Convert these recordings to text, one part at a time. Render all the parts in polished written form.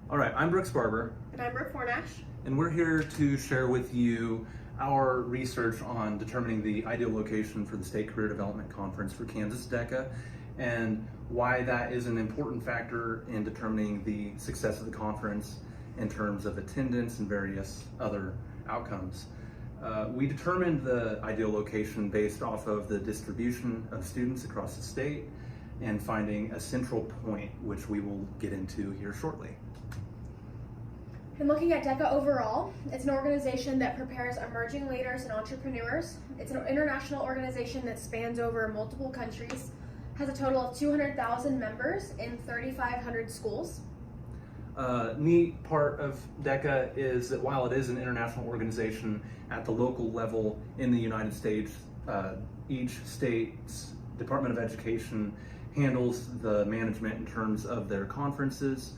All right, I'm Brooks Barber. And I'm Brooke Fornash. And we're here to share with you our research on determining the ideal location for the State Career Development Conference for Kansas DECA and why that is an important factor in determining the success of the conference in terms of attendance and various other outcomes. We determined the ideal location based off of the distribution of students across the state and finding a central point, which we will get into here shortly. And looking at DECA overall, it's an organization that prepares emerging leaders and entrepreneurs. It's an international organization that spans over multiple countries, has a total of 200,000 members in 3,500 schools. Neat part of DECA is that while it is an international organization at the local level in the United States, each state's Department of Education handles the management in terms of their conferences.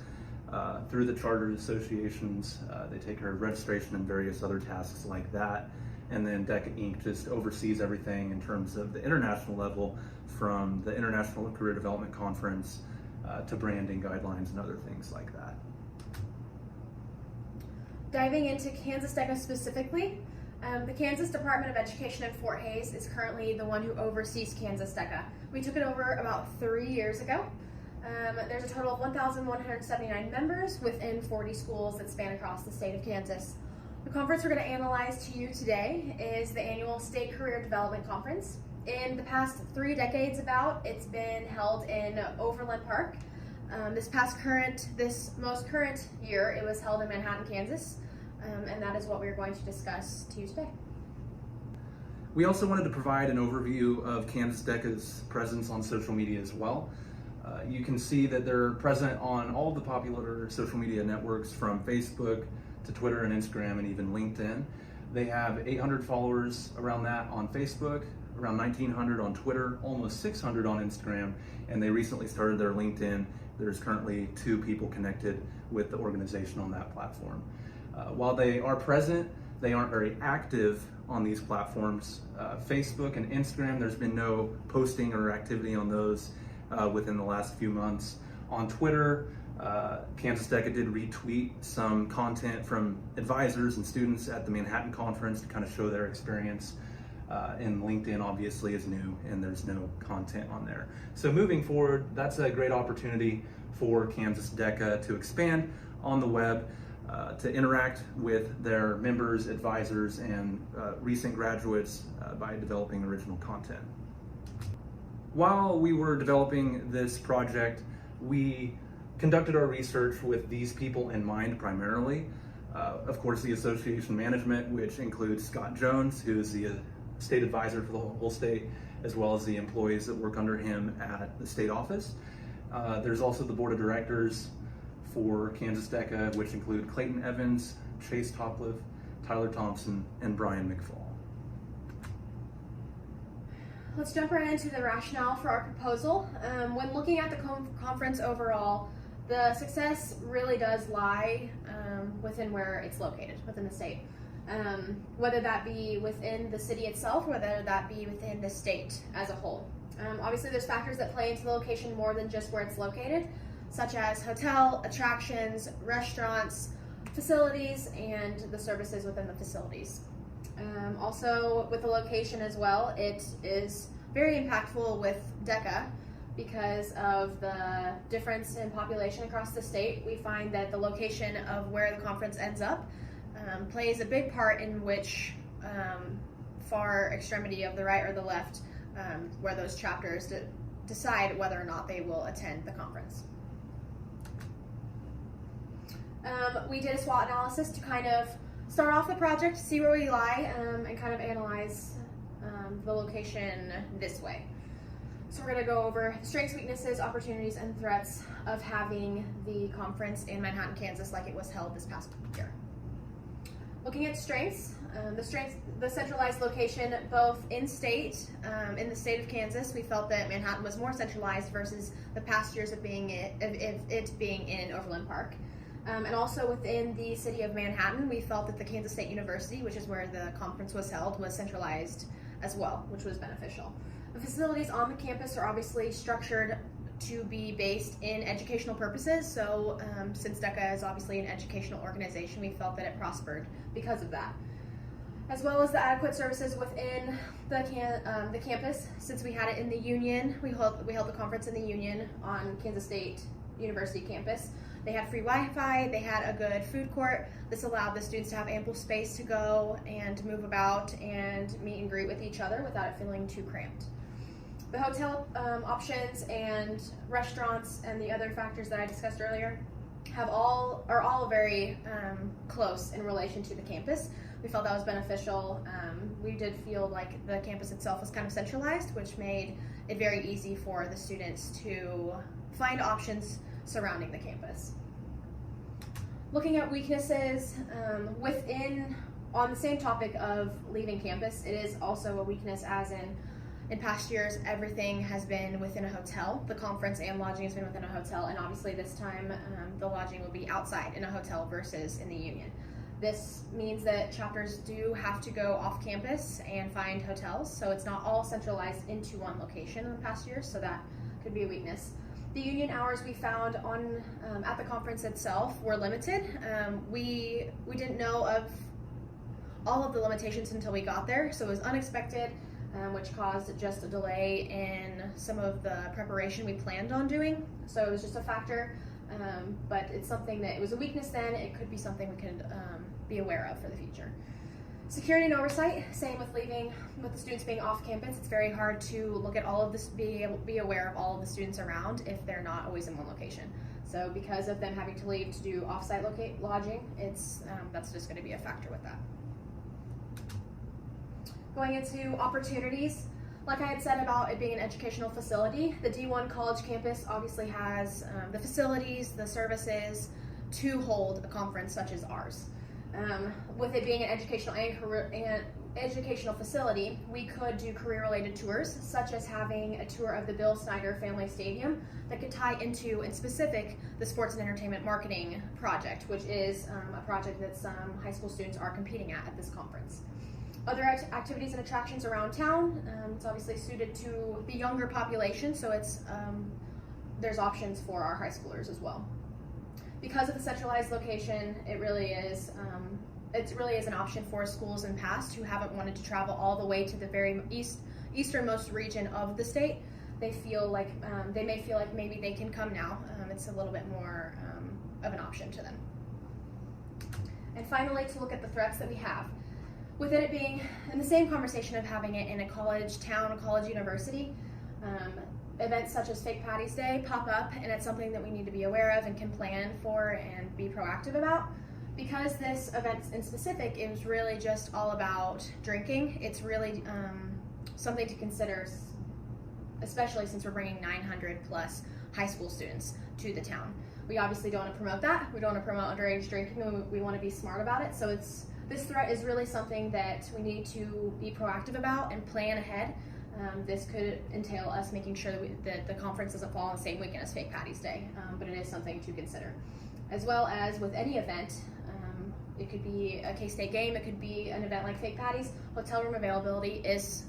Through the chartered associations, they take care of registration and various other tasks like that. And then DECA Inc. just oversees everything in terms of the international level, from the International Career Development Conference to branding guidelines and other things like that. Diving into Kansas DECA specifically, the Kansas Department of Education in Fort Hays is currently the one who oversees Kansas DECA. We took it over about 3 years ago. There's a total of 1,179 members within 40 schools that span across the state of Kansas. The conference we're going to analyze to you today is the annual State Career Development Conference. In the past 3 decades it's been held in Overland Park. This most current year, it was held in Manhattan, Kansas, and that is what we're going to discuss to you today. We also wanted to provide an overview of Kansas DECA's presence on social media as well. You can see that they're present on all the popular social media networks, from Facebook to Twitter and Instagram and even LinkedIn. They have 800 followers around that on Facebook, around 1,900 on Twitter, almost 600 on Instagram, and they recently started their LinkedIn. There's currently 2 people connected with the organization on that platform. While they are present, they aren't very active on these platforms. Facebook and Instagram, there's been no posting or activity on those within the last few months. On Twitter, Kansas DECA did retweet some content from advisors and students at the Manhattan conference to kind of show their experience. And LinkedIn obviously is new and there's no content on there. So moving forward, that's a great opportunity for Kansas DECA to expand on the web, to interact with their members, advisors, and recent graduates by developing original content. While we were developing this project, we conducted our research with these people in mind primarily. Of course, the association management, which includes Scott Jones, who is the state advisor for the whole state, as well as the employees that work under him at the state office. There's also the board of directors for Kansas DECA, which include Clayton Evans, Chase Topliff, Tyler Thompson, and Brian McFall. Let's jump right into the rationale for our proposal. When looking at the conference overall, the success really does lie within where it's located, within the state. Whether that be within the city itself, or whether that be within the state as a whole. Obviously, there's factors that play into the location more than just where it's located, such as hotel, attractions, restaurants, facilities, and the services within the facilities. Also, with the location as well, it is very impactful with DECA because of the difference in population across the state. We find that the location of where the conference ends up plays a big part in which far extremity of the right or the left, where those chapters decide whether or not they will attend the conference. We did a SWOT analysis to kind of start off the project, see where we lie, and kind of analyze the location this way. So we're going to go over strengths, weaknesses, opportunities, and threats of having the conference in Manhattan, Kansas, like it was held this past year. Looking at strengths, the centralized location, both in state, in the state of Kansas, we felt that Manhattan was more centralized versus the past years of it being in Overland Park. And also within the city of Manhattan, we felt that the Kansas State University, which is where the conference was held, was centralized as well, which was beneficial. The facilities on the campus are obviously structured to be based in educational purposes. So since DECA is obviously an educational organization, we felt that it prospered because of that. As well as the adequate services within the campus. Since we had it in the Union, we held the conference in the Union on Kansas State University campus. They had free Wi-Fi, they had a good food court. This allowed the students to have ample space to go and move about and meet and greet with each other without it feeling too cramped. The hotel options and restaurants and the other factors that I discussed earlier are all very close in relation to the campus. We felt that was beneficial. We did feel like the campus itself was kind of centralized, which made it very easy for the students to find options surrounding the campus. Looking at weaknesses on the same topic of leaving campus, it is also a weakness as in past years, everything has been within a hotel. The conference and lodging has been within a hotel, and obviously this time the lodging will be outside in a hotel versus in the Union. This means that chapters do have to go off campus and find hotels, so it's not all centralized into one location in the past years, so that could be a weakness. The Union hours we found at the conference itself were limited. We didn't know of all of the limitations until we got there, so it was unexpected, which caused just a delay in some of the preparation we planned on doing. So it was just a factor, but it's something that it was a weakness then. It could be something we could be aware of for the future. Security and oversight, same with the students being off campus. It's very hard to look at all of this, be aware of all of the students around if they're not always in one location. So because of them having to leave to do off-site lodging, that's just going to be a factor with that. Going into opportunities, like I had said about it being an educational facility, the D1 college campus obviously has the facilities, the services to hold a conference such as ours. With it being an educational facility, we could do career-related tours, such as having a tour of the Bill Snyder Family Stadium that could tie into, in specific, the Sports and Entertainment Marketing Project, which is a project that some high school students are competing at this conference. Other activities and attractions around town, it's obviously suited to the younger population, so there's options for our high schoolers as well. Because of the centralized location, it really is an option for schools in the past who haven't wanted to travel all the way to the very easternmost region of the state. They may feel like maybe they can come now. It's a little bit more of an option to them. And finally, to look at the threats that we have. With it being in the same conversation of having it in a college town, a college university, events such as Fake Patty's Day pop up, and it's something that we need to be aware of and can plan for and be proactive about. Because this event in specific is really just all about drinking, it's really something to consider, especially since we're bringing 900 plus high school students to the town. We obviously don't want to promote that. We don't want to promote underage drinking. We want to be smart about it. So this threat is really something that we need to be proactive about and plan ahead. This could entail us making sure that the conference doesn't fall on the same weekend as Fake Patty's Day, but it is something to consider. As well as with any event, it could be a K-State game, it could be an event like Fake Patty's, hotel room availability is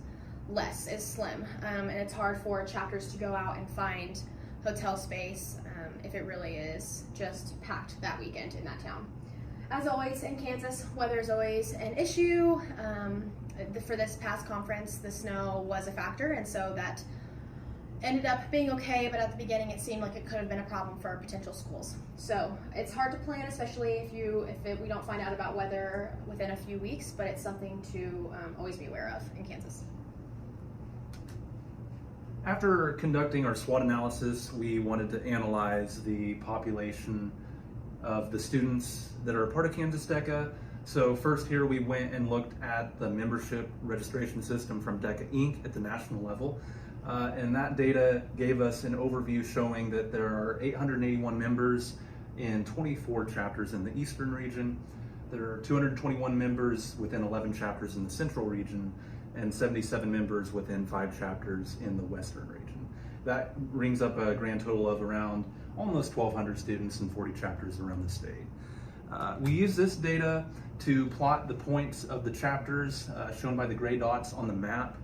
slim, and it's hard for chapters to go out and find hotel space if it really is just packed that weekend in that town. As always in Kansas, weather is always an issue. For this past conference, the snow was a factor, and so that ended up being okay, but at the beginning it seemed like it could have been a problem for potential schools. So it's hard to plan, especially if we don't find out about weather within a few weeks, but it's something to always be aware of in Kansas. After conducting our SWOT analysis, we wanted to analyze the population of the students that are a part of Kansas DECA. So first here we went and looked at the membership registration system from DECA Inc. at the national level. And that data gave us an overview showing that there are 881 members in 24 chapters in the eastern region. There are 221 members within 11 chapters in the central region and 77 members within 5 chapters in the western region. That brings up a grand total of around almost 1,200 students in 40 chapters around the state. We use this data to plot the points of the chapters shown by the gray dots on the map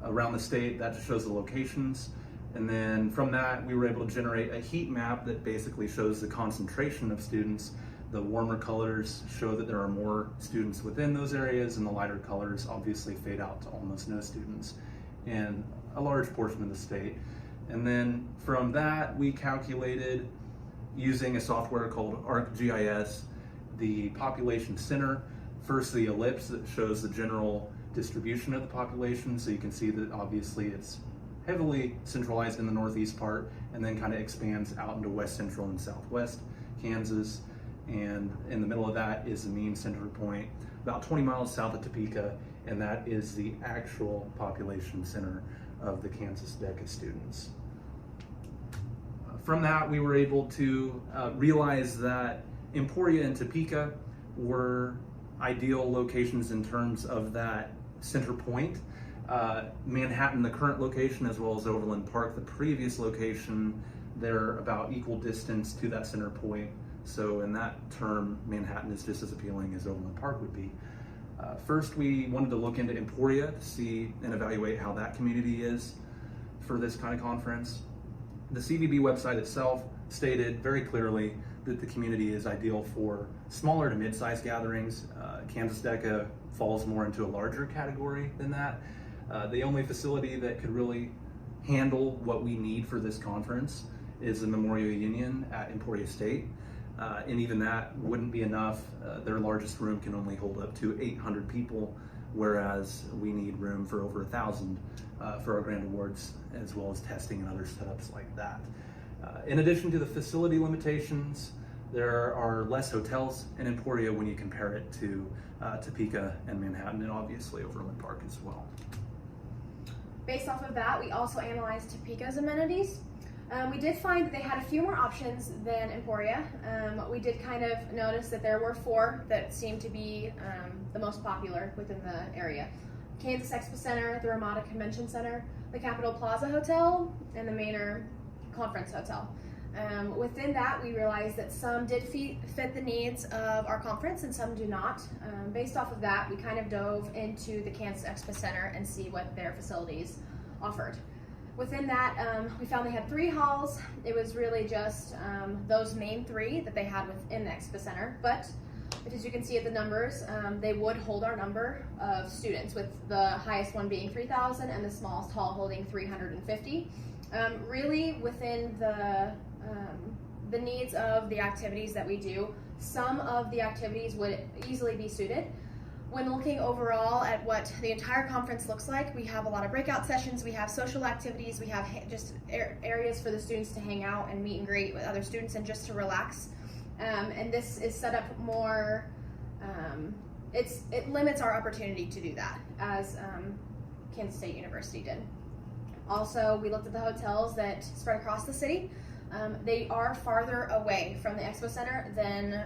around the state. That just shows the locations. And then from that, we were able to generate a heat map that basically shows the concentration of students. The warmer colors show that there are more students within those areas, and the lighter colors obviously fade out to almost no students in a large portion of the state. And then from that, we calculated, using a software called ArcGIS, the population center. First, the ellipse that shows the general distribution of the population, so you can see that obviously it's heavily centralized in the northeast part, and then kind of expands out into west central and southwest Kansas. And in the middle of that is the mean center point, about 20 miles south of Topeka, and that is the actual population center of the Kansas DECA students. From that, we were able to realize that Emporia and Topeka were ideal locations in terms of that center point. Manhattan, the current location, as well as Overland Park, the previous location, they're about equal distance to that center point. So in that term, Manhattan is just as appealing as Overland Park would be. First, we wanted to look into Emporia to see and evaluate how that community is for this kind of conference. The CVB website itself stated very clearly that the community is ideal for smaller to mid-sized gatherings. Kansas DECA falls more into a larger category than that. The only facility that could really handle what we need for this conference is the Memorial Union at Emporia State. And even that wouldn't be enough. Their largest room can only hold up to 800 people, whereas we need room for over 1,000 for our grand awards, as well as testing and other setups like that. In addition to the facility limitations, there are less hotels in Emporia when you compare it to Topeka and Manhattan, and obviously Overland Park as well. Based off of that, we also analyzed Topeka's amenities. We did find that they had a few more options than Emporia. We did kind of notice that there were 4 that seemed to be the most popular within the area. Kansas Expo Center, the Ramada Convention Center, the Capitol Plaza Hotel, and the Manor Conference Hotel. Within that, we realized that some did fit the needs of our conference and some do not. Based off of that, we kind of dove into the Kansas Expo Center and see what their facilities offered. Within that, we found they had 3 halls. It was really just those main 3 that they had within the Expo Center, but as you can see at the numbers, they would hold our number of students, with the highest one being 3,000 and the smallest hall holding 350. Really within the needs of the activities that we do, some of the activities would easily be suited. When looking overall at what the entire conference looks like, we have a lot of breakout sessions, we have social activities, we have just areas for the students to hang out and meet and greet with other students and just to relax. And this is set up more, it limits our opportunity to do that, as Kansas State University did. Also, we looked at the hotels that spread across the city. They are farther away from the Expo Center than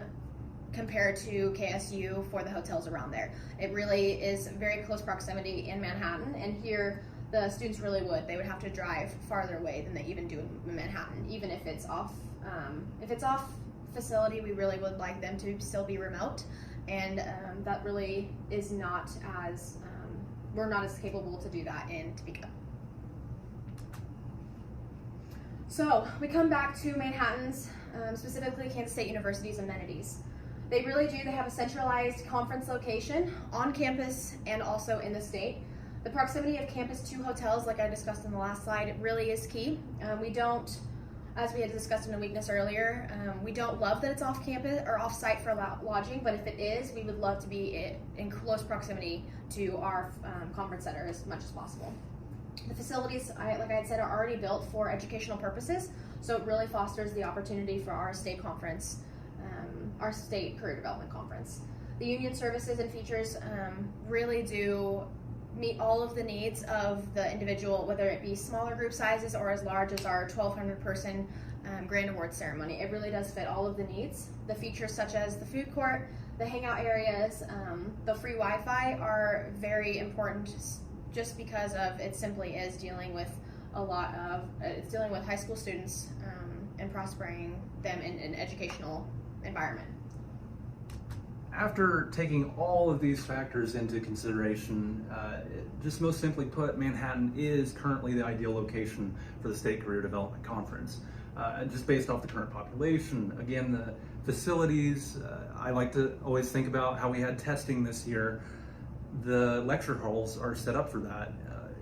compared to KSU for the hotels around there. It really is very close proximity in Manhattan, and here the students really would. They would have to drive farther away than they even do in Manhattan, even if it's off facility. We really would like them to still be remote, and that really is not as, we're not as capable to do that in Topeka. So we come back to Manhattan's, specifically Kansas State University's amenities. They really do. They have a centralized conference location on campus and also in the state. The proximity of campus to hotels, like I discussed in the last slide, really is key. We don't, as we had discussed in a weakness earlier, we don't love that it's off campus or off site for lodging, but if it is, we would love to be in close proximity to our conference center as much as possible. The facilities, like I had said, are already built for educational purposes, so it really fosters the opportunity for our state conference, our state career development conference. The union services and features really do meet all of the needs of the individual, whether it be smaller group sizes or as large as our 1,200 person grand award ceremony. It really does fit all of the needs. The features such as the food court, the hangout areas, the free Wi-Fi are very important, just because of it simply is dealing with a lot of, it's dealing with high school students and prospering them in an educational environment. After taking all of these factors into consideration, just most simply put, Manhattan is currently the ideal location for the State Career Development Conference. Just based off the current population, again, the facilities, I like to always think about how we had testing this year. The lecture halls are set up for that.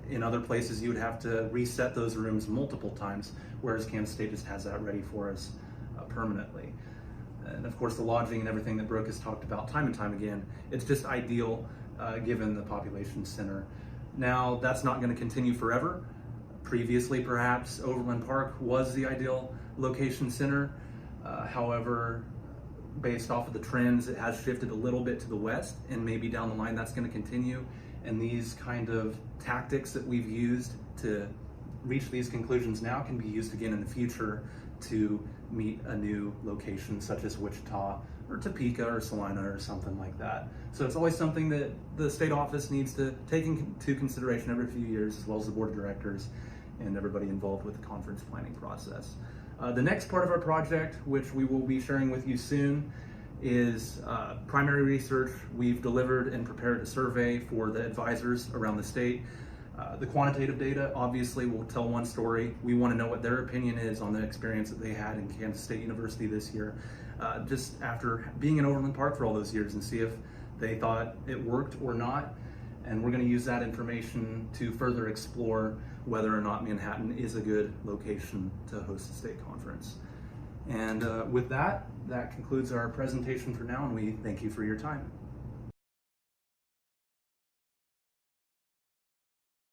In other places, you would have to reset those rooms multiple times, whereas Kansas State just has that ready for us permanently. And of course, the lodging and everything that Brooke has talked about time and time again, it's just ideal given the population center. Now, that's not going to continue forever. Previously, perhaps, Overland Park was the ideal location center. However, based off of the trends, it has shifted a little bit to the west, and maybe down the line that's going to continue. And these kind of tactics that we've used to reach these conclusions now can be used again in the future to meet a new location such as Wichita or Topeka or Salina or something like that. So it's always something that the state office needs to take into consideration every few years, as well as the board of directors and everybody involved with the conference planning process. The next part of our project, which we will be sharing with you soon, is primary research. We've delivered and prepared a survey for the advisors around the state. The quantitative data obviously will tell one story. We want to know what their opinion is on the experience that they had in Kansas State University this year, just after being in Overland Park for all those years, and see if they thought it worked or not. And we're going to use that information to further explore whether or not Manhattan is a good location to host a state conference. And with that, that concludes our presentation for now, and we thank you for your time.